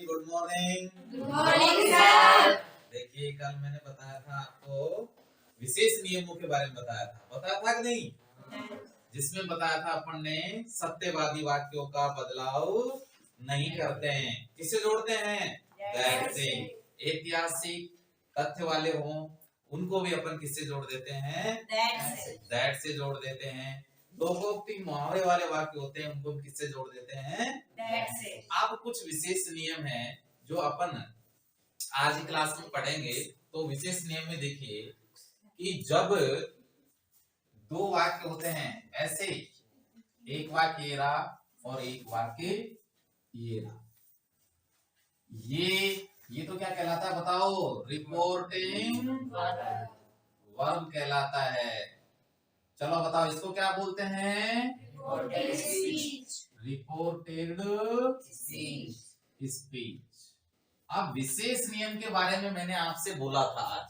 Good morning. Good morning sir. देखिए कल मैंने बताया था आपको विशेष नियमों के बारे में बताया था कि नहीं? जिसमें बताया था अपन ने सत्यवादी वाक्यों का बदलाव नहीं करते हैं। किससे जोड़ते हैं? दैट से। ऐतिहासिक तथ्य वाले हों उनको भी अपन किससे जोड़ देते हैं? दैट से जोड़ देते हैं। लोकोक्ति मुहावरे वाले वाक्य होते हैं उनको किससे जोड़ देते हैं? दैट से। अब कुछ विशेष नियम है जो अपन आज की क्लास में पढ़ेंगे। तो विशेष नियम में देखिए कि जब दो वाक्य होते हैं ऐसे, एक वाक्य ये रहा और एक वाक्य ये रहा, ये तो क्या कहलाता है बताओ? रिपोर्टिंग वर्ब कहलाता है। चलो बताओ इसको क्या बोलते हैं? Reported speech. अब विशेष नियम के बारे में मैंने आपसे बोला था, आज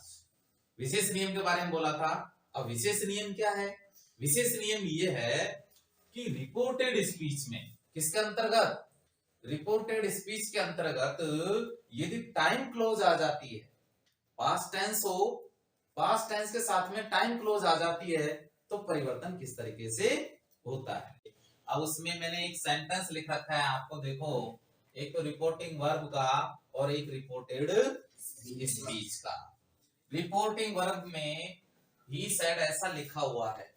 विशेष नियम के बारे में बोला था। अब विशेष नियम क्या है? विशेष नियम ये है कि रिपोर्टेड स्पीच में किसके अंतर्गत? रिपोर्टेड स्पीच के अंतर्गत यदि टाइम क्लोज आ जाती है, पास्ट टेंस हो, पास्ट टेंस के साथ में टाइम क्लोज आ जाती है तो परिवर्तन किस तरीके से होता है। अब उसमें मैंने एक सेंटेंस लिख रखा है, आपको देखो, एक तो रिपोर्टिंग वर्ब का और एक रिपोर्टेड स्पीच का। रिपोर्टिंग वर्ब में ही सेड ऐसा लिखा हुआ है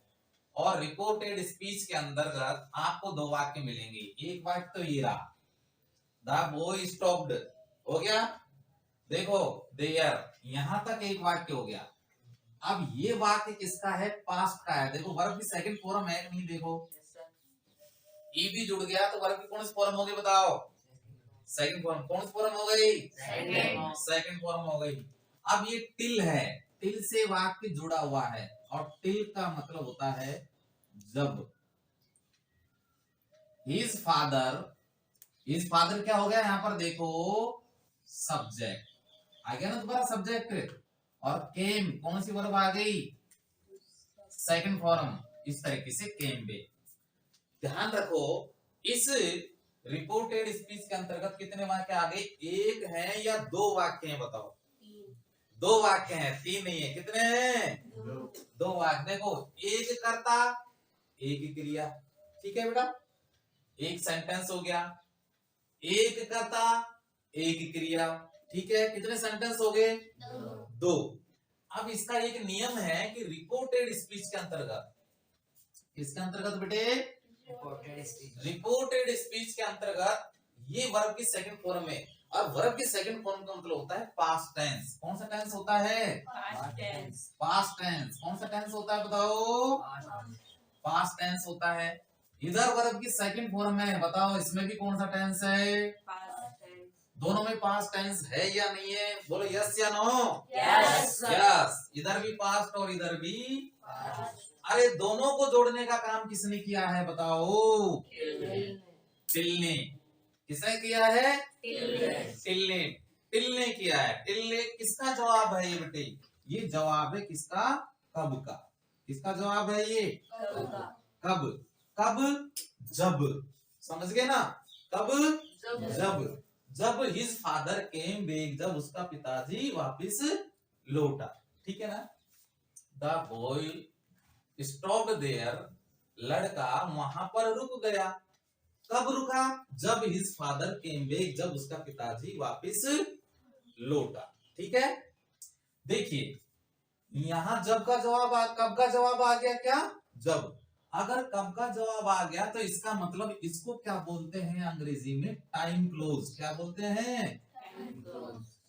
और रिपोर्टेड स्पीच के अंतर्गत आपको दो वाक्य मिलेंगे। एक वाक्य तो ये रहा, द बॉय स्टॉप्ड, हो गया। देखो देयर, यहां तक एक वाक्य हो गया। अब ये वाक्य किसका है? पास्ट का है। देखो वर्ब की सेकंड फॉर्म है नहीं? देखो ई भी जुड़ गया तो वर्ब की कौन सी फॉर्म होगी बताओ? Second form. कौन सी फॉर्म हो गई? सेकंड फॉर्म हो गई। अब ये टिल है, टिल से वाक्य जुड़ा हुआ है और टिल का मतलब होता है जब। हिज फादर क्या हो गया यहाँ पर? देखो सब्जेक्ट आ गया ना दोबारा, सब्जेक्ट। और केम कौन सी वर्ब आ गई? Second form. इस तरीके से केम बे। ध्यान रखो इस रिपोर्टेड स्पीच के अंतर्गत कितने वाक्य आ गए? एक है या दो वाक्य हैं बताओ? दो वाक्य हैं, तीन नहीं है। कितने हैं? दो वाक्य। देखो एक कर्ता एक क्रिया, ठीक है बेटा, एक सेंटेंस हो गया। एक कर्ता एक क्रिया, ठीक है। कितने सेंटेंस हो गए? दो। अब इसका एक नियम है कि रिपोर्टेड स्पीच के अंतर्गत, किसके अंतर्गत बेटे? रिपोर्टेड स्पीच के अंतर्गत ये वर्ब की सेकंड फॉर्म में, और वर्ब की सेकंड फॉर्म का मतलब होता है पास्ट टेंस। कौन सा टेंस होता है? Past tense. कौन सा टेंस होता है बताओ? पास्ट टेंस होता है। इधर वर्ब की सेकंड फॉर्म में बताओ, इसमें भी कौन सा टेंस है? दोनों में पास्ट टेंस है या नहीं है? बोलो यस या नो? यस। इधर भी पास्ट और इधर भी पास्ट। अरे दोनों को जोड़ने का काम किसने किया है बताओ? टिल ने। किसने किया है? टिल ने किया है। टिल ने किसका जवाब है ये बेटे? ये जवाब है किसका? कब का। किसका जवाब है ये? कब। कब? जब। समझ गए ना? कब? जब हिज फादर केम बैक, जब उसका पिताजी वापिस लौटा, ठीक है ना। द बॉय स्टॉप्ड देयर, लड़का वहां पर रुक गया। कब रुका? जब हिज फादर केम बैक, जब उसका पिताजी वापिस लौटा, ठीक है। देखिए यहां जब का जवाब कब का जवाब आ गया क्या? जब। अगर कब का जवाब आ गया तो इसका मतलब इसको क्या बोलते हैं अंग्रेजी में? Time close. क्या बोलते हैं?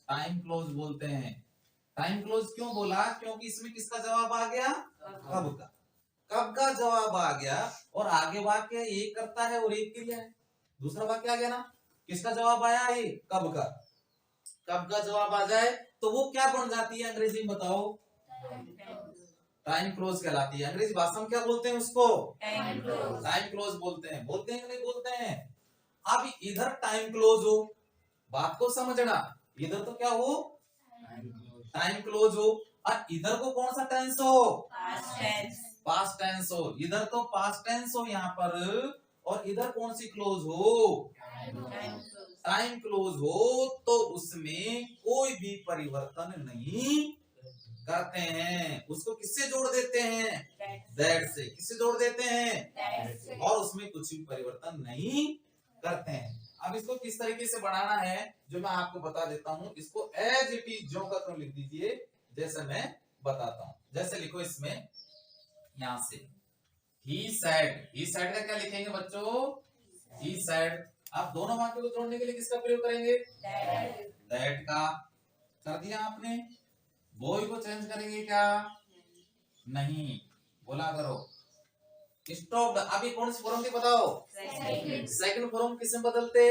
टाइम क्लोज बोलते हैं। टाइम क्लोज क्यों बोला? क्योंकि इसमें किसका जवाब आ गया? कब का। कब का जवाब आ गया और आगे वाक्य एक करता है और एक क्रिया है। दूसरा वाक्य आ गया ना, किसका जवाब आया? ये कब का। कब का जवाब आ जाए तो वो क्या बन जाती है अंग्रेजी में बताओ? टाइम क्लोज कहलाती है। अंग्रेजी भाषा में क्या बोलते हैं उसको? टाइम क्लोज बोलते हैं। बोलते हैं कि नहीं बोलते हैं? अब इधर टाइम क्लोज हो, बात को समझना, इधर तो क्या हो? टाइम क्लोज हो, और इधर को कौन सा टेंस हो? पास्ट टेंस हो। इधर तो पास्ट टेंस हो यहाँ पर, और इधर कौन सी क्लोज हो, टाइम क्लोज हो, तो उसमें कोई भी परिवर्तन नहीं करते हैं। उसको किससे जोड़ देते हैं, दैट से। किससे जोड़ देते हैं, और उसमें कुछ भी परिवर्तन नहीं करते हैं। अब इसको किस तरीके से बढ़ाना है जो मैं आपको बता देता हूं। इसको एज इट इज जो का तो लिख दीजिए जैसे मैं बताता हूं। जैसे लिखो इसमें यहां से ही सैड का क्या लिखेंगे बच्चों, ही सैड। आप दोनों वाक्यों को जोड़ने के लिए किसका प्रयोग करेंगे, दैट का। कर दिया आपने। बॉय को चेंज करेंगे क्या, नहीं, बोला करो स्टॉप्ड। अभी कौन सी फॉर्म की बताओ, सेकंड फॉर्म किसमें बदलते,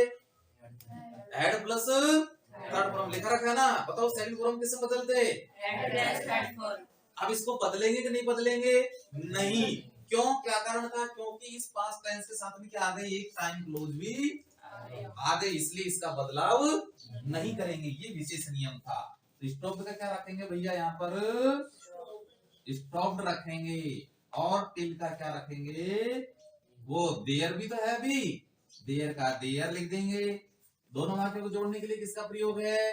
एड प्लस थर्ड फॉर्म लिखा रखा है ना, बताओ सेकंड फॉर्म किसमें बदलते। अब इसको बदलेंगे कि नहीं बदलेंगे, नहीं। क्यों, क्या कारण था, क्योंकि इस पास्ट टेंस के साथ में क्या आ गई, एक टाइम क्लोज भी आ गई, इसलिए इसका बदलाव नहीं करेंगे। ये विशेष नियम था। तो स्टॉप्ड का क्या रखेंगे भैया, यहाँ पर स्टॉप्ड रखेंगे। और टिल का क्या रखेंगे, वो देयर भी तो है, अभी देयर का देयर लिख देंगे। दोनों वाक्यों को जोड़ने के लिए किसका प्रयोग है,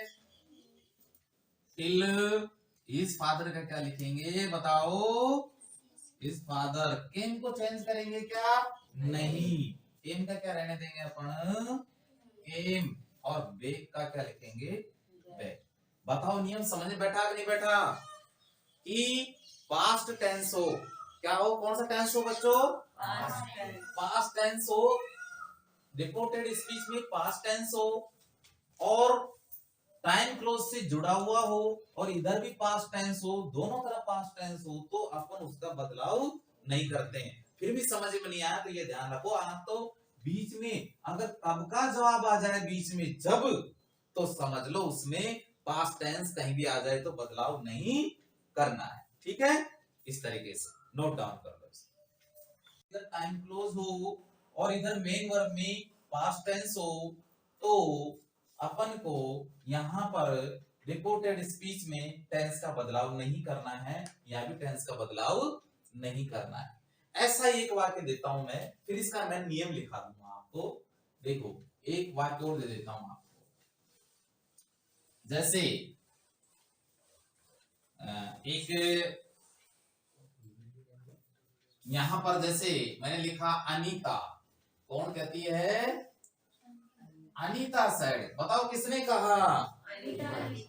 टिल। इस फादर का क्या लिखेंगे बताओ, इस फादर। केम को चेंज करेंगे क्या, नहीं, केम का क्या रहने देंगे अपन, केम। और बेक का क्या लिखेंगे, बेक। बताओ नियम समझ में बैठा कि नहीं बैठा, कि पास्ट टेंस हो, क्या हो, कौन सा टेंस हो बच्चों, पास्ट टेंस हो, रिपोर्टेड स्पीच में पास्ट टेंस हो, और टाइम क्लोज से जुड़ा हुआ हो, और इधर भी पास्ट टेंस हो, दोनों तरफ पास्ट टेंस हो, तो अपन उसका बदलाव नहीं करते हैं। फिर भी समझ में नहीं आया तो ये ध्यान रखो, आप तो बीच में अगर कब का जवाब आ जाए बीच में जब, तो समझ लो उसमें पास्ट टेंस कहीं भी आ जाए तो बदलाव नहीं करना है। ठीक है, इस तरीके से नोट डाउन कर लो। इधर टाइम क्लोज हो और इधर मेन वर्ब में पास्ट टेंस हो, तो अपन को यहाँ पर रिपोर्टेड स्पीच में टेंस का बदलाव नहीं करना है, या भी टेंस का बदलाव नहीं करना है। ऐसा एक वाक्य देता हूं मैं, फिर इसका मैं नियम लिखा दूंगा आपको। देखो एक वाक्य और दे देता हूं आपको, जैसे एक यहां पर जैसे मैंने लिखा अनीता, कौन कहती है, अनीता सेड। बताओ किसने कहा,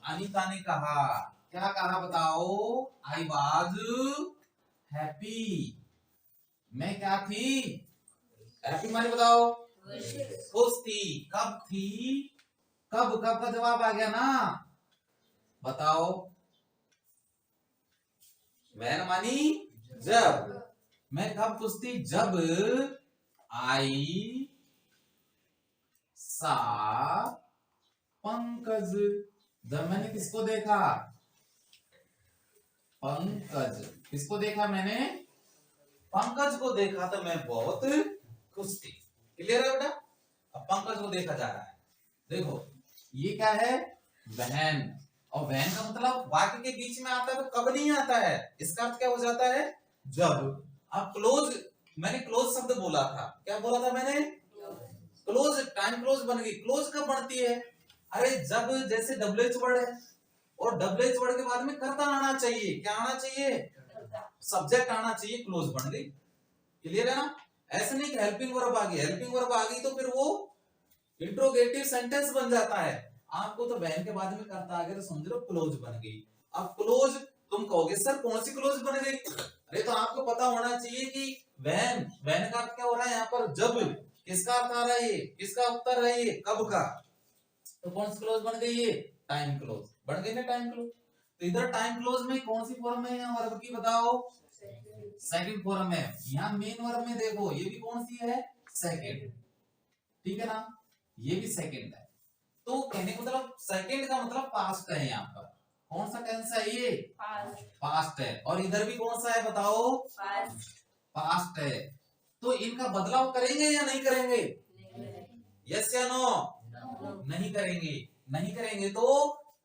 अनीता ने कहा। क्या कहा बताओ, आई वाज हैप्पी। मैं क्या थी, हैप्पी माने बताओ, खुश थी। कब थी, कब, कब का जवाब आ गया ना, बताओ, वैन मानी जब। मैं कब खुश थी, जब आई सा पंकज। जब मैंने किसको देखा, पंकज। किसको देखा मैंने, पंकज को देखा, तो मैं बहुत खुश थी। क्लियर है बेटा, अब पंकज को देखा जा रहा है। देखो ये क्या है, वहन। और वहन का मतलब वाक्य के बीच में आता है तो कब नहीं आता है, इसका अर्थ क्या हो जाता है, जब। अब क्लोज, मैंने क्लोज शब्द बोला था, क्या बोला था मैंने, क्लोज, टाइम क्लोज बन गई। क्लोज कब बनती है, अरे जब जैसे डबल एच वर्ड है, और डबल एच वर्ड के बाद में कर्ता आना चाहिए, क्या आना चाहिए, सब्जेक्ट आना चाहिए, क्लोज बन गई। क्लियर है ना, ऐसे नहीं कि हेल्पिंग वर्ब आ गई, हेल्पिंग वर्ब आ गई तो फिर वो इंट्रोगेटिव सेंटेंस बन जाता है। आपको तो वैन के बाद में कर्ता आ गया तो समझ लो क्लोज बन गई। अब क्लोज तुम कहोगे सर कौन सी क्लोज बन गई, अरे तो आपको पता होना चाहिए कि वैन, वैन का क्या हो रहा है यहाँ पर, जब। किसका अर्थ आ रहा है ये, किसका उत्तर है ये, कब का। तो कौन सी क्लोज बन गई ये, टाइम क्लोज बन गई ना, टाइम क्लोज। तो इधर टाइम क्लोज में कौन सी फॉर्म है यहाँ वर्ब की बताओ, सेकंड फॉर्म है। यहाँ मेन वर्ब में देखो ये भी कौन सी है, सेकंड। ठीक है ना, ये भी सेकंड है। तो कहने का मतलब सेकंड का मतलब पास्ट है, यहाँ पर कौन सा टेंस है ये, पास्ट है। और इधर भी कौन सा है बताओ, पास्ट है। तो इनका बदलाव करेंगे या नहीं करेंगे, यस या नो, नहीं करेंगे। नहीं करेंगे तो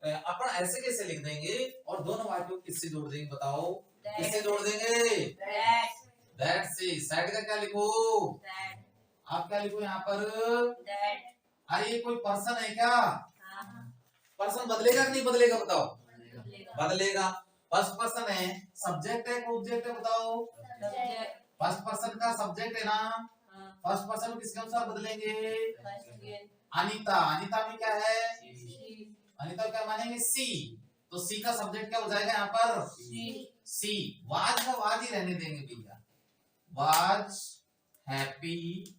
अपन ऐसे कैसे लिख देंगे, और दोनों वाक्यों किससे जोड़ देंगे बताओ, किससे जोड़ देंगे, दैट से। सैड का क्या लिखो, आप क्या लिखो यहाँ पर? That. अरे ये कोई पर्सन है क्या? हाँ. पर्सन बदलेगा कि नहीं बदलेगा बताओ? बदलेगा. बदलेगा। फर्स्ट पर्सन है, सब्जेक्ट है कि ऑब्जेक्ट है बताओ? Subject. फर्स्ट पर्सन का सब्जेक्ट है ना, हाँ. फर्स्ट पर्सन किसके अनुसार बदलेंगे? First again. अनीता, अनीता में क्या है? She. अनीता क्या मानेंगे? सी। तो सी का सब्जेक्ट क्या हो जाएगा यहाँ पर? She. सी। वाज का वाज ही रहने देंगे भैया, वाज हैप्पी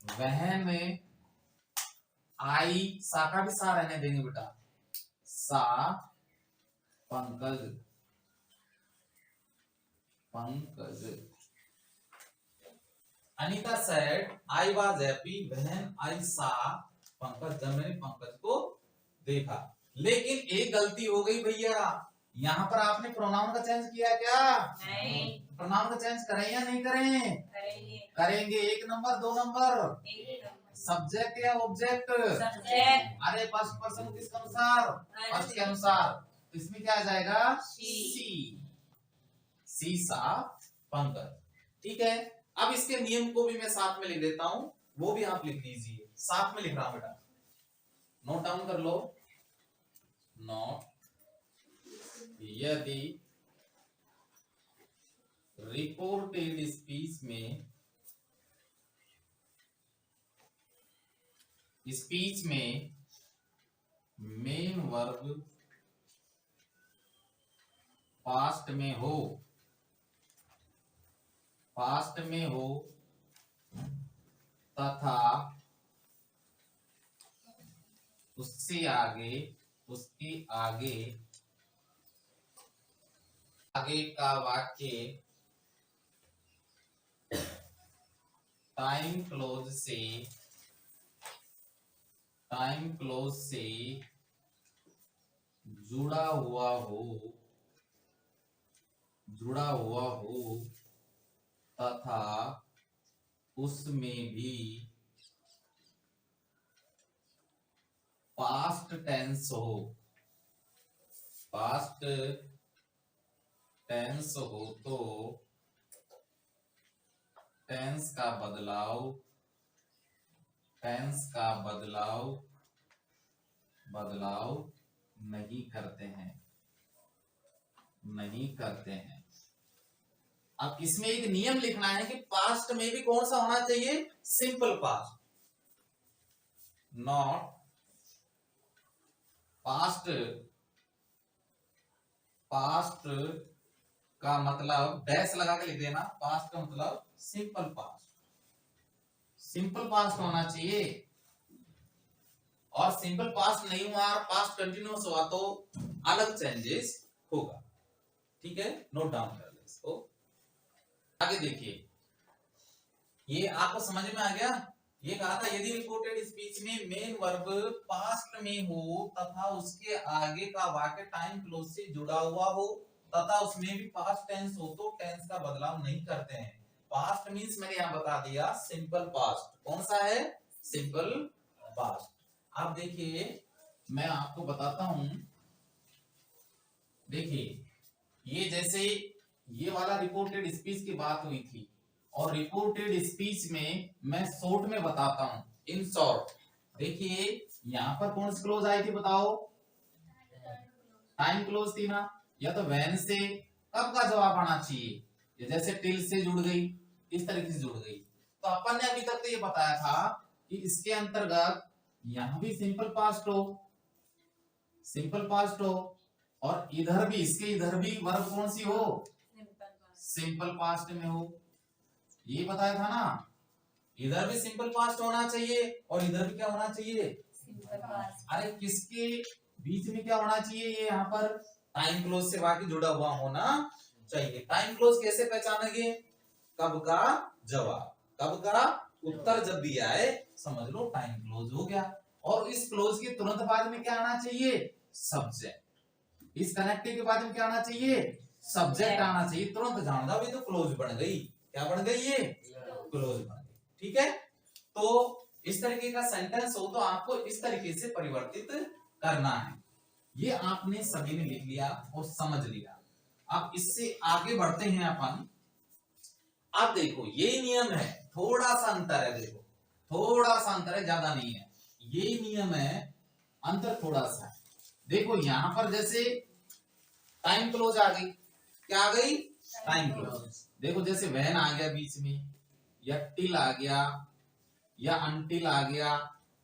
वहन आई, सा का भी सा रहने देंगे बेटा, सा Pankaj, Pankaj. Anita said I was happy when I सा पंकज, जब मैंने पंकज को देखा। लेकिन एक गलती हो गई भैया, यहाँ पर आपने प्रोनाउन का चेंज किया क्या? नहीं. प्रोनाउन का चेंज करें या नहीं करें? करेंगे. करेंगे। 1 नंबर 2 नंबर, एक नंबर. सब्जेक्ट या ऑब्जेक्ट? Subject. अरे फर्स्ट पर्सन किसके अनुसार? फर्स्ट के अनुसार। तो इसमें क्या आ जाएगा? सी. सी सा पंकज। ठीक है, अब इसके नियम को भी मैं साथ में लिख देता हूं, वो भी आप लिख लीजिए। साथ में लिख रहा हूं बेटा, नोट डाउन कर लो। नोट, यदि रिपोर्टेड स्पीच में मेन वर्ब पास्ट में हो, तथा उससे उसके आगे का वाक्य टाइम क्लोज से जुड़ा हुआ हो तथा उसमें भी पास्ट टेंस हो तो टेंस का बदलाव नहीं करते हैं। अब इसमें एक नियम लिखना है कि पास्ट में भी कौन सा होना चाहिए? सिंपल पास्ट, नॉट पास्ट का मतलब डैश लगा के लिख देना, पास्ट का मतलब सिंपल पास्ट होना चाहिए। और सिंपल पास्ट नहीं हुआ और पास्ट कंटिन्यूअस हुआ तो अलग चेंजेस होगा। ठीक है, नोट डाउन कर लो इसको। आगे देखिए, ये आपको समझ में आ गया? ये कहा था यदि रिपोर्टेड स्पीच में मेन वर्ब पास्ट में हो तथा उसके आगे का वाक्य टाइम क्लोज से जुड़ा हुआ हो तथा उसमें भी पास्ट टेंस हो तो टेंस का बदलाव नहीं करते हैं। पास्ट मींस मैंने यहां बता दिया सिंपल पास्ट। कौन सा है? Simple past. अब देखिए मैं आपको बताता हूं, देखिए ये जैसे ये वाला रिपोर्टेड स्पीच की बात हुई थी और रिपोर्टेड स्पीच में मैं शॉर्ट में बताता हूं, इन शॉर्ट। देखिए यहां पर कौन सी क्लोज आई थी बताओ? टाइम क्लोज थी ना, या तो व्हेन से कब का जवाब आना चाहिए, ये जैसे टिल से जुड़ गई, इस तरीके से जुड़ गई। तो अपन ने अभी तक तो ये बताया था कि इसके अंतर्गत यहां भी सिंपल पास्ट हो और इधर भी, इसके इधर भी वर्ब कौन सी हो? सिंपल पास्ट में हो। ये बताया था ना, इधर भी सिंपल पास्ट होना चाहिए और इधर भी क्या होना चाहिए? Simple past. अरे किसके बीच में क्या होना चाहिए? ये यहाँ पर टाइम क्लोज से वाक्य जुड़ा हुआ होना चाहिए। टाइम क्लोज कैसे पहचानेंगे? कब का जवाब, कब का उत्तर जब भी आए समझ लो टाइम क्लोज हो गया। और इस क्लोज के तुरंत बाद में क्या आना चाहिए? सब्जेक्ट। इस कनेक्टिव के बाद में क्या आना चाहिए? सब्जेक्ट आना चाहिए। तुरंत जान जाओ ये तो क्लोज बन गई। क्या बन गई? ये क्लोज बन गई। ठीक है, तो इस तरीके का सेंटेंस हो तो आपको इस तरीके से परिवर्तित करना है। ये आपने सभी ने लिख लिया और समझ लिया। अब इससे आगे बढ़ते हैं अपन। अब देखो ये नियम है, थोड़ा सा अंतर है। देखो थोड़ा सा अंतर है, ज्यादा नहीं है। ये नियम है, अंतर थोड़ा सा है। देखो यहां पर जैसे टाइम क्लोज आ गई, क्या आ गई? Time close. देखो जैसे वैन आ गया बीच में, या टिल आ गया, या अनटिल आ गया,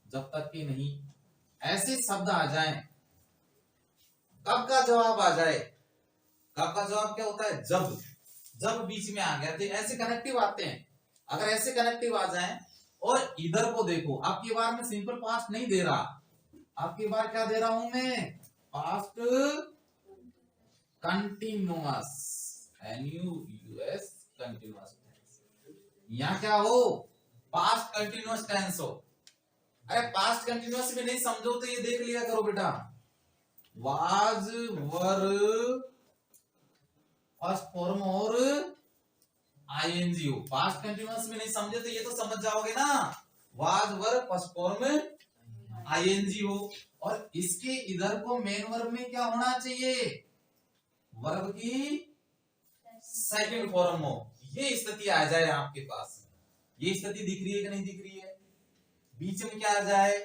जब तक कि नहीं, ऐसे शब्द आ जाएं, कब का जवाब आ जाए, कब का जवाब क्या होता है? जब, जब बीच में आ गया, तो ऐसे कनेक्टिव आते हैं। अगर ऐसे कनेक्टिव आ जाएं, और इधर को देखो, आपकी बार में सिंपल पास्ट नहीं दे रहा, आपकी बार क्या दे रहा हूं मैं? Past continuous, NUUS continuous. यहां क्या हो? पास्ट कंटिन्यूअस टेंस हो। अरे पास्ट कंटिन्यूअस में नहीं समझो तो ये देख लिया करो बेटा, वाज, वर, फर्स्ट फॉर्म और आईएनजी हो। पास्ट कंटिन्यूअस में नहीं समझे तो ये तो समझ जाओगे ना, was, were, first form, ING हो। और इसके इधर को मेन वर्ब में क्या होना चाहिए? वर्ब की सेकंड फॉर्म हो। ये स्थिति आ जाए आपके पास, ये स्थिति दिख रही है कि नहीं दिख रही है? बीच में क्या आ जाए?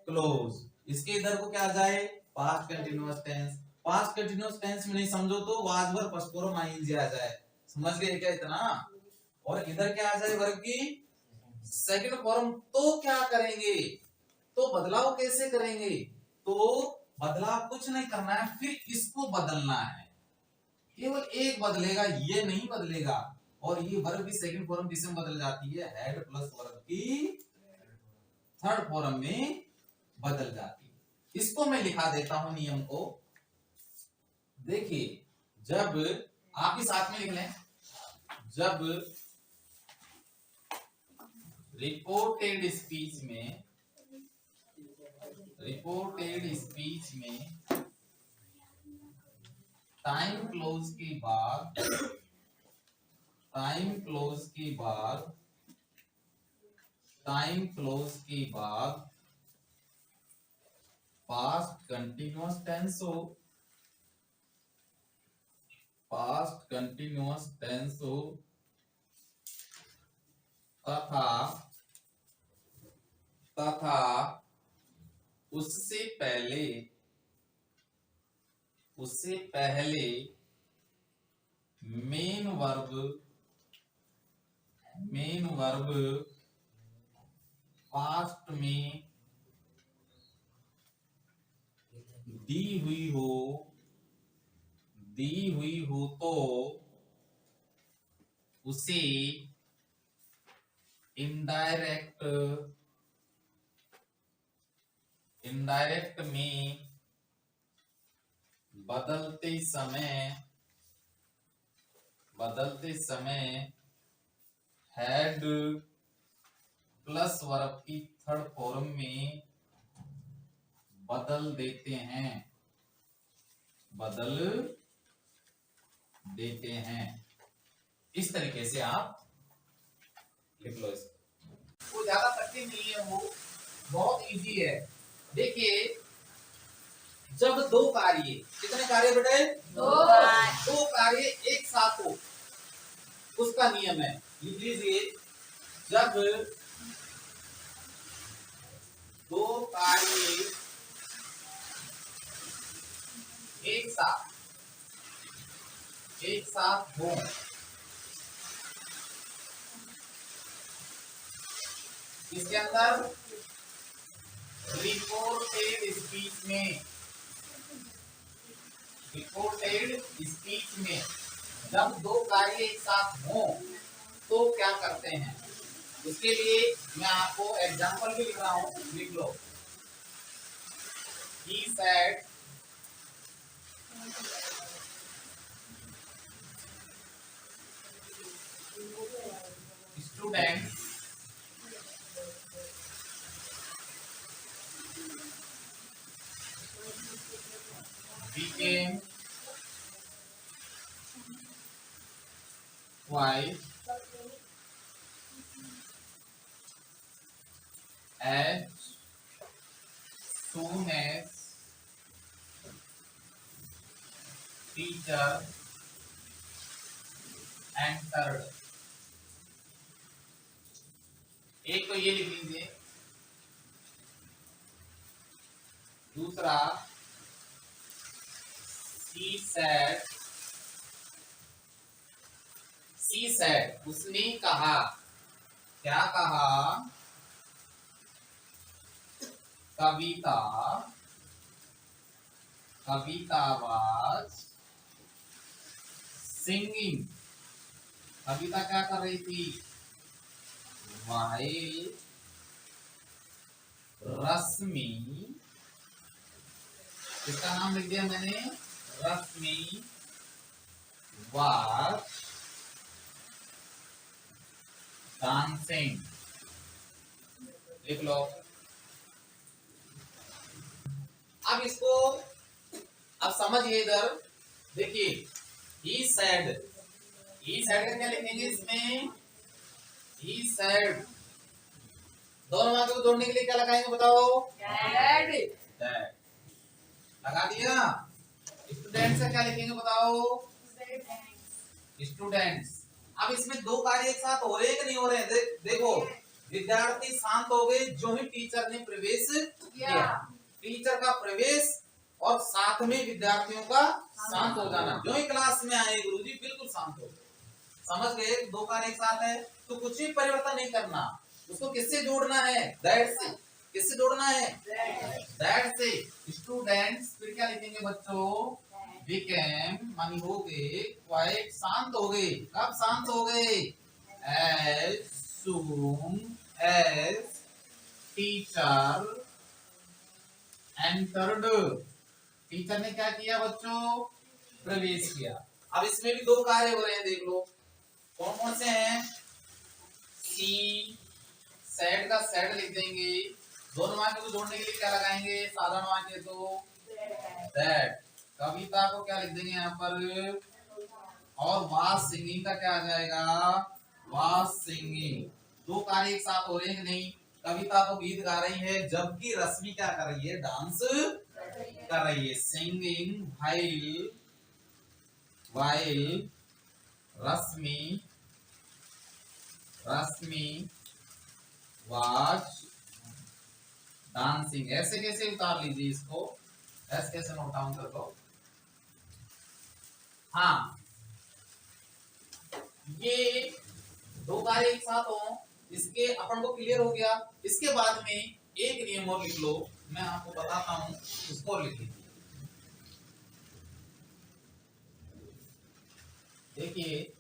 क्लोज। इसके इधर को क्या आ जाए? Past continuous tense. Past continuous tense में नहीं समझो तो was, were, first form, ING आ जाए। समझ गए क्या इतना? और इधर क्या आ जाए? वर्ब की सेकंड फॉर्म। तो क्या करेंगे? तो बदलाव कैसे करेंगे? तो बदलाव कुछ नहीं करना है, फिर इसको बदलना है। केवल एक बदलेगा, ये नहीं बदलेगा। और ये वर्ब की सेकंड फॉर्म किसमें बदल जाती है? हैड प्लस वर्ब की थर्ड फॉर्म में बदल जाती है। इसको मैं लिखा देता हूं नियम को। देखिए, जब आप भी साथ में लिख लें, जब रिपोर्टेड स्पीच में, रिपोर्टेड स्पीच में टाइम क्लोज के बाद, टाइम क्लोज के बाद, टाइम क्लोज के बाद पास्ट कंटिन्यूअस टेंस हो, पास्ट कंटिन्यूअस टेंस हो, तथा तथा उससे पहले, उससे पहले main verb, main verb past में दी हुई हो, दी हुई हो तो उसे इनडायरेक्ट, इनडायरेक्ट में बदलते समय, बदलते समय हैड प्लस वर्ब की थर्ड फॉर्म में बदल देते हैं, बदल देते हैं। इस तरीके से आप लिख लो इसको। वो ज्यादा कठिन नहीं है, वो बहुत इजी है। देखिए, जब दो कार्य, कितने कार्य बेटे? दो कार्य एक साथ हो, उसका नियम है। लिख लीजिए, जब दो कार्य एक साथ, एक साथ हो, इसके अंदर रिपोर्टेड स्पीच में, रिपोर्टेड स्पीच में जब दो कार्य एक साथ हो तो क्या करते हैं? उसके लिए मैं आपको एग्जांपल भी लिख रहा हूं, लिख लो। He said, students became quiet as soon as teacher entered. एक तो ये लिख लीजिए, दूसरा सी सेड उसने कहा, क्या कहा, कविता वाज सिंगिंग, कविता क्या कर रही थी, while रश्मि, इसका नाम लिख दिया मैंने, रश्मि was डांसिंग, लिख लो। अब इसको अब समझिए, इधर देखिए, he said का क्या लिखेंगे इसमें, he said, दोनों वाक्य को जोड़ने के लिए क्या लगाएंगे बताओ, Dad. लगा दिया। स्टूडेंट से क्या लिखेंगे बताओ, स्टूडेंट्स। अब इसमें दो कार्य एक साथ हो रहे हैं कि नहीं हो रहे हैं, देखो, विद्यार्थी शांत हो गए जो ही टीचर ने प्रवेश किया, टीचर का प्रवेश और साथ में विद्यार्थियों का शांत हो जाना, जो ही क्लास में आए गुरुजी बिल्कुल शांत हो गए, समझ गए, दो कार्य एक साथ है तो कुछ भी परिवर्तन नहीं करना, उसको किससे जोड़ना है, दैट से, किससे जोड़ना है, दैट से। स्टूडेंट्स फिर क्या लिखेंगे बच्चों, became मानी हो गए, क्वाइट शांत हो गए, कब शांत हो गए, as soon as teacher entered, teacher ने क्या किया बच्चों, प्रवेश किया। अब इसमें भी दो कार्य हो रहे हैं, देख लो कौन कौन से हैं, सी सेड का सेड लिख देंगे, दोनों वाक्य को जोड़ने के लिए क्या लगाएंगे, साधारण वाक्य तो दैट, कविता को क्या लिख देंगे यहाँ पर, और वाज सिंगिंग का क्या आ जाएगा, वाज सिंगिंग। दो कार्य एक साथ हो रहे हैं कि नहीं, कविता तो गीत गा रही है जबकि रश्मि क्या कर रही है, डांस कर रही है, singing while Rashmi was dancing. ऐसे कैसे उतार लीजिए इसको, ऐसे कैसे नोट डाउन कर लो। हाँ, ये दो कार्य एक साथ हो, इसके अपन को क्लियर हो गया। इसके बाद में एक नियम और लिख लो, मैं आपको बताता हूं, उसको लिख लीजिए। देखिए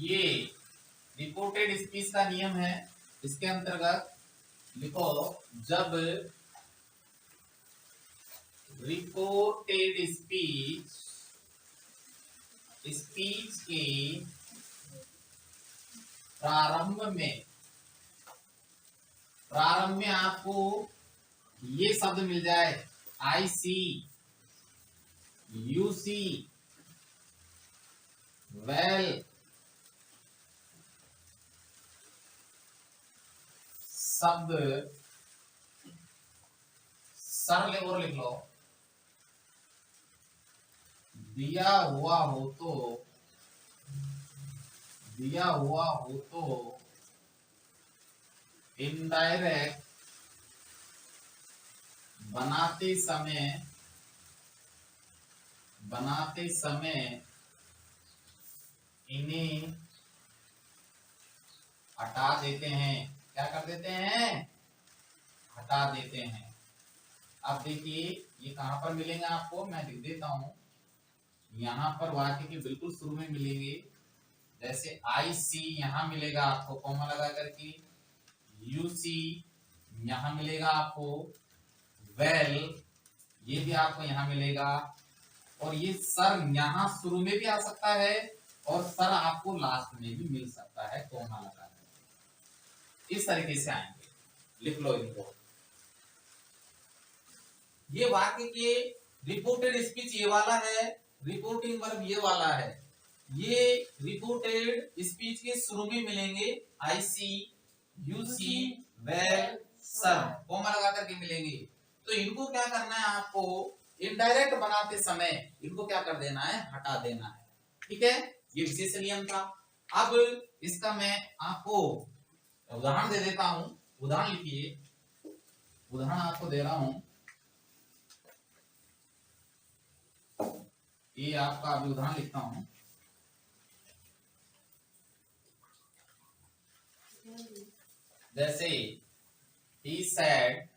ये रिपोर्टेड स्पीच का नियम है, इसके अंतर्गत लिखो, जब रिपोर्टेड स्पीच के प्रारंभ में आपको ये शब्द मिल जाए, आई सी, यू सी, वेल, शब्द सर और लिख लो, दिया हुआ हो तो इनडायरेक्ट बनाते समय इन्हें हटा देते हैं, क्या कर देते हैं, हटा देते हैं। अब देखिए ये कहां पर मिलेंगे आपको, मैं लिख देता हूं, यहां पर वाक्य के बिल्कुल शुरू में मिलेंगे, जैसे आई सी यहां मिलेगा आपको कॉमा लगा करके, यू सी यहां मिलेगा आपको, वेल ये भी आपको यहां मिलेगा, और ये सर यहां शुरू में भी आ सकता है और सर आपको लास्ट में भी मिल सकता है, कॉमा लगा करके, इस तरीके से आएंगे, लिख लो इनको। ये वाक्य के रिपोर्टेड स्पीच ये वाला है, रिपोर्टिंग वर्ब ये वाला है, ये रिपोर्टेड स्पीच के शुरू में मिलेंगे, I see, you see, well, sir, comma लगा करके मिलेंगे। तो इनको क्या करना है आपको, इनडायरेक्ट बनाते समय इनको क्या कर देना है, हटा देना है। ठीक है, ये विशेष नियम था। अब इसका मैं आपको उदाहरण दे देता हूं। उदाहरण लिखिए, उदाहरण आपको दे रहा हूं। ये आपका अभी उदाहरण लिखता हूं। जैसे he said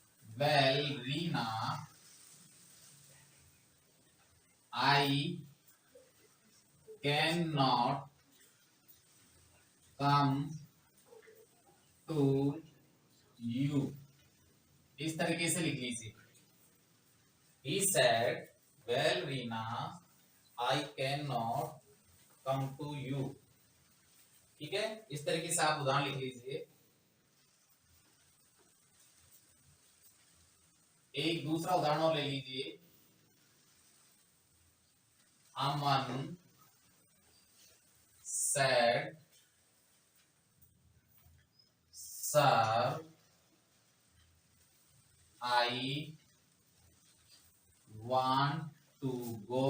well Reena, I cannot come to you। इस तरीके से लिख लीजिए। He said well Reena, I cannot come to you। ठीक है, इस तरीके से आप उदाहरण लिख लीजिए। एक दूसरा उदाहरण और ले लीजिए। अमन said sir I want to go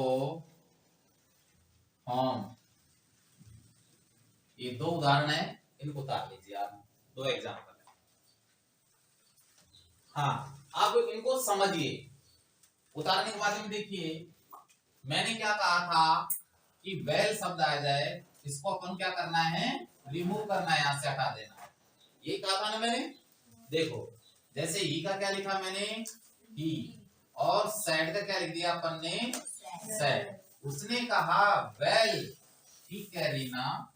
home। ये दो उदाहरण है, इनको उतार लीजिए आप, दो एग्जाम्पल है। हाँ, आप इनको समझिए। उतारने के बाद में देखिए, मैंने क्या कहा था कि वेल शब्द आ जाए, इसको अपन क्या करना है, रिमूव करना है, यहां से हटा देना है। ये कहा था ना मैंने। देखो, जैसे ही का क्या लिखा मैंने, ही, और सैड का क्या लिख दिया अपन ने, सैड। उसने कहा वेल, ठीक है रीना,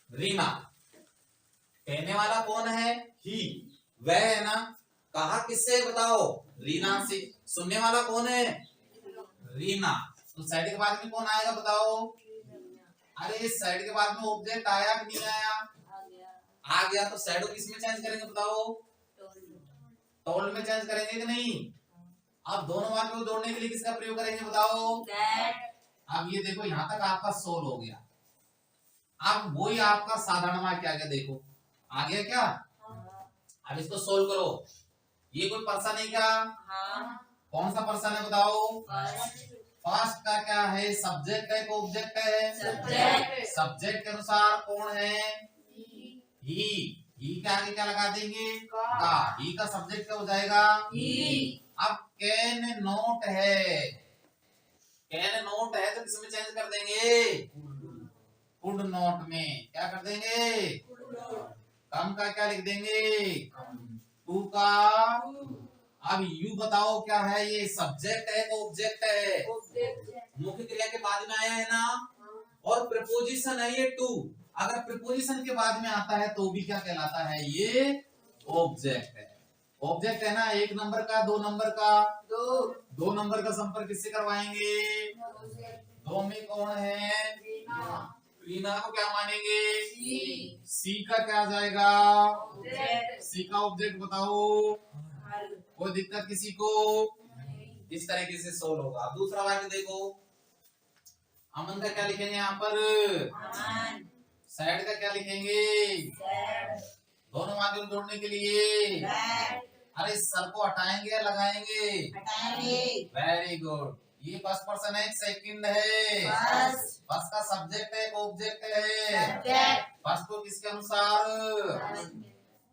रीना कहने वाला कौन है, ही, वह है ना। कहा किससे बताओ, रीना से। सुनने वाला कौन है, रीना। तो साइड के बाद में कौन आएगा बताओ। अरे इस साइड के बाद में ऑब्जेक्ट आया कि नहीं आया, आ गया। तो शैडो किस में चेंज करेंगे बताओ, टोल्ड में चेंज करेंगे कि नहीं। अब दोनों वाक्य को जोड़ने के लिए किसका प्रयोग करेंगे बताओ। अब ये देखो, यहां तक आपका सोल हो गया। अब वही आपका साधारण वाक्य आ गया। देखो आ गया क्या। अब इसको सोल्व करो। ये कोई पर्सन है क्या, कौन सा पर्सन है बताओ। फर्स्ट का क्या है, सब्जेक्ट है कि ऑब्जेक्ट है। सब्जेक्ट के अनुसार कौन है, ही के आगे क्या लगा देंगे, का। ही का सब्जेक्ट क्या हो जाएगा, ही। अब कैन नोट है, कैन नोट है तो किसमें चेंज कर देंगे, कुड नोट में। क्या कर देंगे, कम का क्या लिख देंगे, टू का। अब यू बताओ क्या है, ये सब्जेक्ट है तो ऑब्जेक्ट है। मुख्य क्रिया के बाद में आया है ना, और प्रीपोजिशन है ये टू। अगर प्रीपोजिशन के बाद में आता है तो भी क्या कहलाता है, ये ऑब्जेक्ट है। ऑब्जेक्ट है ना, एक नंबर का, दो नंबर का, दो नंबर का संपर्क किससे करवाएंगे, दो में कौन है, रीना को क्या मानेंगे, सी का क्या आ जाएगा, सी का ऑब्जेक्ट बताओ। कोई दिक्कत किसी को, इस तरीके से सोल्व होगा। अब दूसरा वाक्य देखो, अमन का क्या लिखेंगे यहाँ पर, सैड का क्या लिखेंगे, दोनों वाक्य को जोड़ने के लिए। अरे सर को हटाएंगे या लगाएंगे, वेरी गुड। ये फर्स्ट पर्सन है, सेकंड है। फर्स्ट का सब्जेक्ट है, ऑब्जेक्ट है। फर्स्ट को किसके अनुसार,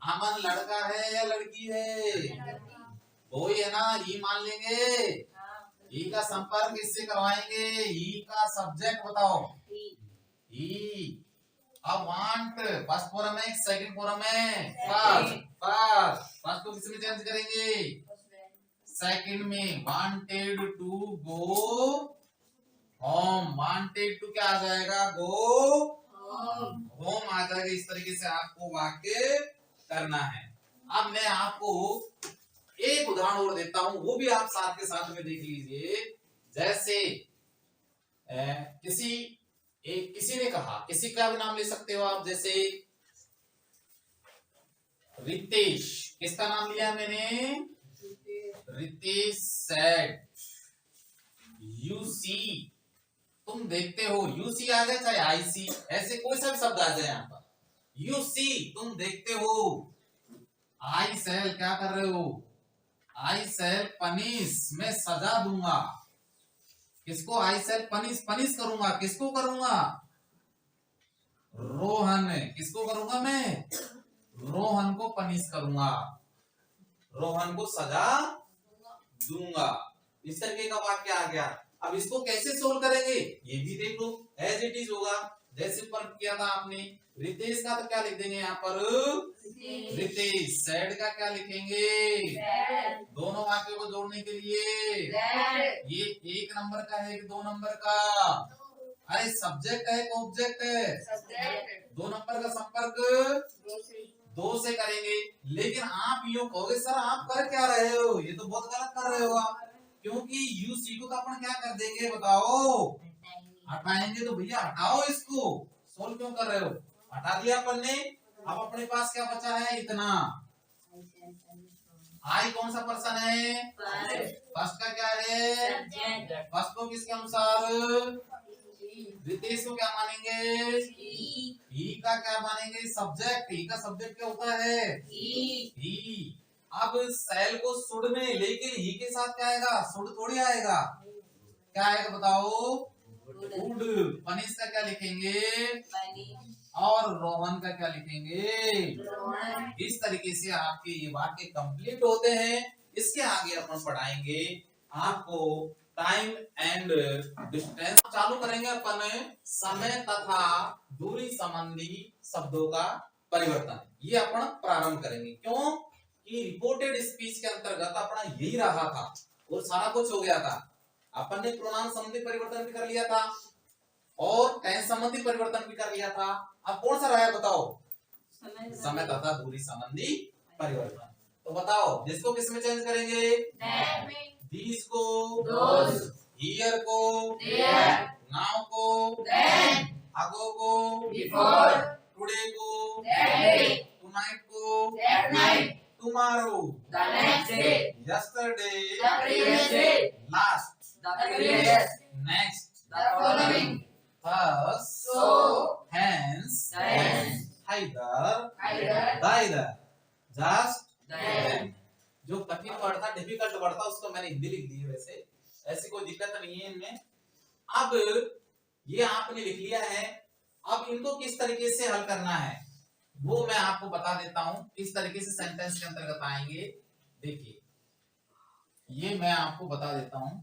अमन लड़का है या लड़की है, वही है ना, ही मान लेंगे। ही का संपर्क किससे करवाएंगे, ही का सब्जेक्ट बताओ, ही। अब वांट फर्स्ट फॉर्म है, सेकंड फॉर्म है, फर्स्ट को किसमें चेंज करेंगे, सेकंड में। Wanted to go home, wanted to क्या आ जाएगा, गो होम आ जाएगा। इस तरीके से आपको वाक्य करना है। अब मैं आपको एक उदाहरण और देता हूं, वो भी आप साथ के साथ में देख लीजिए। जैसे किसी ने कहा, किसी का भी नाम ले सकते हो आप, जैसे रितेश, किसका नाम लिया मैंने, रितेश सेड यू सी। तुम देखते हो, यू सी आ जाए चाहे आई सी, ऐसे कोई सा शब्द आ जाए यहाँ पर, यू सी, तुम देखते हो। आई सेल, क्या कर रहे हो? आई सेल पनिश, मैं सजा दूंगा। किसको? आई सेल पनिश, पनिश करूंगा। किसको करूंगा? रोहन। किसको करूंगा मैं? रोहन को पनिश करूंगा, रोहन को सजा दूंगा। इस तरीके का वाक्य आ गया। अब इसको कैसे सोल्व करेंगे ये भी देख लो। एज इट इज होगा जैसे ऊपर किया था आपने। रितेश का तो क्या लिख देंगे यहाँ पर? रितेश। सैड का क्या लिखेंगे? दोनों वाक्यों को जोड़ने के लिए ये 1 नंबर का है कि 2 नंबर का? अरे सब्जेक्ट है कि ऑब्जेक्ट है? 2 नंबर का संपर्क 2 से करेंगे। लेकिन आप यूं कहोगे सर आप कर क्या रहे हो, ये तो बहुत गलत कर रहे हो आप। क्योंकि यू सी को तो अपन क्या कर देंगे बताओ? हटाएंगे। तो भैया हटाओ इसको, सोल्व क्यों कर रहे हो? हटा दिया अपन ने। अब अपने पास क्या बचा है? इतना। आई कौन सा पर्सन है? फर्स्ट का क्या है? फर्स्ट को किसके अनुसार? रितेश को क्या मानेंगे? ही का क्या मानेंगे? सब्जेक्ट। ही का सब्जेक्ट क्या होता है? ही। अब सेल को सुड में, लेकिन ही के साथ क्या आएगा? सुड थोड़ी आएगा। क्या आएगा बताओ? वुड। पनिश का क्या लिखेंगे? और रोहन का क्या लिखेंगे? इस तरीके से आपके ये वाक्य कंप्लीट होते हैं। इसके आगे अपन पढ़ाएंगे आपको टाइम एंड डिस्टेंस। चालू करेंगे अपन समय तथा दूरी संबंधी शब्दों का परिवर्तन। ये अपन प्रारंभ करेंगे। क्यों कि रिपोर्टेड स्पीच के अंतर्गत अपना यही रहा था और सारा कुछ हो गया था। अपन ने प्रोनाउन संबंधी परिवर्तन भी कर लिया था और टेंस संबंधी परिवर्तन भी कर लिया था। अब कौन सा रहा है बताओ? समय तथा दूरी संबंधी परिवर्तन। तो बताओ जिसको किस में चेंज करेंगे? दीस को, हियर को, नाउ को, अगो को, टुडे को, टुनाइट को, tomorrow, yesterday, last, next, thus, hence, either, neither, just, then। जो कठिन वर्ड था, डिफिकल्ट वर्ड था, उसको मैंने हिंदी लिख दी है। वैसे ऐसी कोई दिक्कत नहीं है इनमें। अब ये आपने लिख लिया है। अब इनको किस तरीके से हल करना है वो मैं आपको बता देता हूं। किस तरीके से सेंटेंस के अंतर्गत आएंगे देखिए, ये मैं आपको बता देता हूं।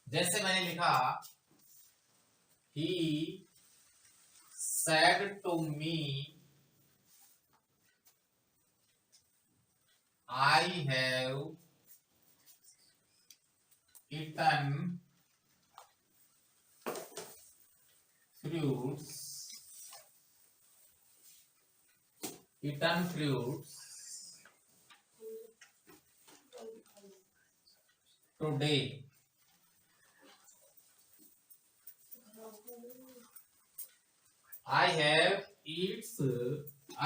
जैसे मैंने लिखा he said to me I have eaten fruits today। I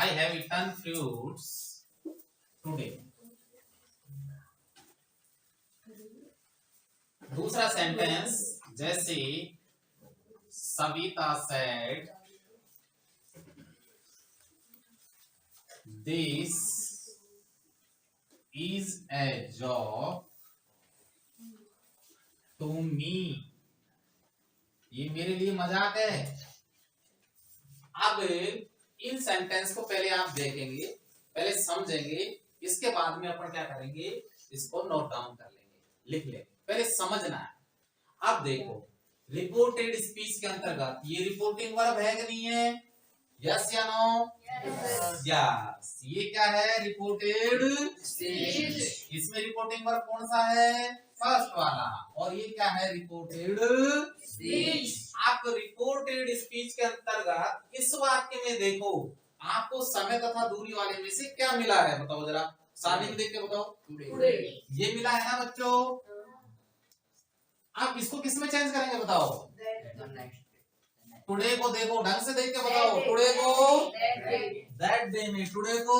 have eaten fruits today। दूसरा सेंटेंस जैसे Savita said this is a job to me। ये मेरे लिए मजाक है। अब इन सेंटेंस को पहले आप देखेंगे, पहले समझेंगे, इसके बाद में अपन क्या करेंगे, इसको नोट डाउन कर लेंगे, लिख लेंगे। पहले समझना है। अब देखो रिपोर्टेड स्पीच के अंतर्गत ये रिपोर्टिंग वर्ब है कि नहीं है? यस या नो? यस। ये क्या है? Reported speech. इसमें रिपोर्टिंग वर्ब कौन सा है? फर्स्ट वाला। और ये क्या है? Reported speech. आप रिपोर्टेड स्पीच के अंतर्गत इस वाक्य में देखो आपको समय तथा दूरी वाले में से क्या मिला है बताओ जरा, सामने देख के बताओ। ये मिला है ना बच्चों? आप इसको किस में चेंज करेंगे बताओ? टुडे को देखो, ढंग से देख के बताओ। टुडे को दैट डे में, टुडे को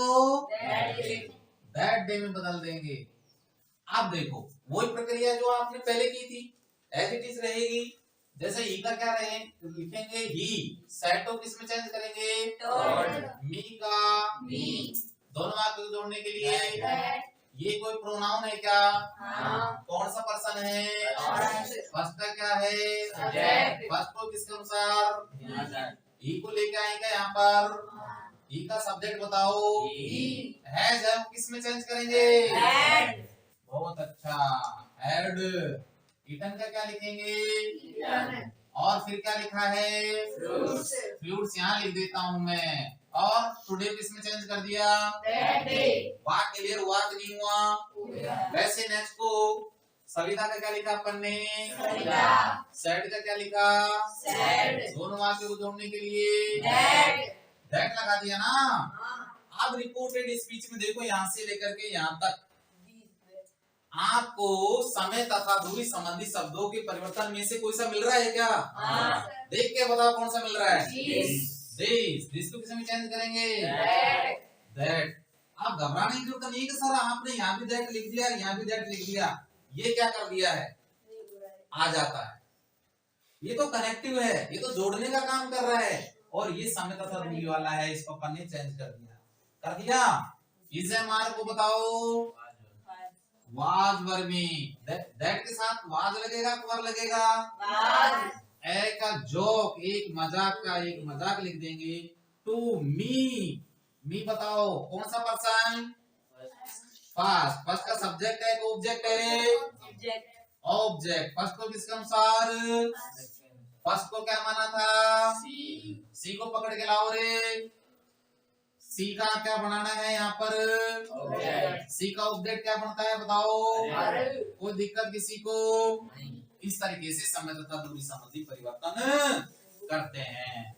दैट डे में बदल देंगे। आप देखो वही प्रक्रिया जो आपने पहले की थी एज इट इज रहेगी। जैसे ई का क्या रहे लिखेंगे ही, सेट को किस में चेंज करेंगे, टोड मी का, मी दोनों वाक्य को जोड़ने के लिए दैट ये कोई प्रोनाउन है क्या, हाँ कौन सा पर्सन है, First. फर्स्ट का क्या है, Subject. फर्स्ट को किसके अनुसार, ही को लेके आएगा यहाँ पर, ही का सब्जेक्ट बताओ, he हैज है किस में चेंज करेंगे, had बहुत अच्छा, हैड, ईटन का क्या लिखेंगे, eaten और फिर क्या लिखा है, fruits फ्रूट्स यहाँ लिख देता हूँ मैं, और टुडे किस में चेंज कर दिया, that day वाक क्लियर हुआ कि नहीं हुआ। वैसे नेक्स्ट को सविता का क्या लिखा अपन ने, सविता सैड का क्या लिखा, said दोनों वाक्य को जोड़ने के लिए that दैट लगा दिया ना। अब रिपोर्टेड स्पीच में देखो यहाँ से लेकर के यहाँ तक आपको समय तथा दूरी संबंधी शब्दों के परिवर्तन में से कोई सा मिल रहा है क्या, देख के बताओ कौन सा मिल रहा है, दिस को किसमें चेंज करेंगे, दैट। आप घबराने की जरूरत नहीं कि सर आपने यहाँ भी दैट लिख दिया यहाँ भी दैट लिख दिया, ये क्या कर दिया है, आ जाता है, ये तो कनेक्टिव है, ये तो जोड़ने का काम कर रहा है, और ये समय तथा दूरी वाला है, इसको अपन ने चेंज कर दिया। इसे मार को बताओ, वाज वर्ब में दैट के साथ वाज लगेगा वर लगेगा, ए का जोक एक मजाक का एक मजाक लिख देंगे, टू मी बताओ कौन सा पर्सन, फर्स्ट, फर्स्ट का सब्जेक्ट है कि ऑब्जेक्ट है, ऑब्जेक्ट, फर्स्ट को किसके अनुसार, फर्स्ट को क्या माना था, सी को पकड़ के लाओ रे, सी का क्या बनाना है यहाँ पर, सी का ऑब्जेक्ट क्या बनता है बताओ, कोई दिक्कत किसी को, इस तरीके से समय तथा दूरी संबंधी परिवर्तन करते हैं।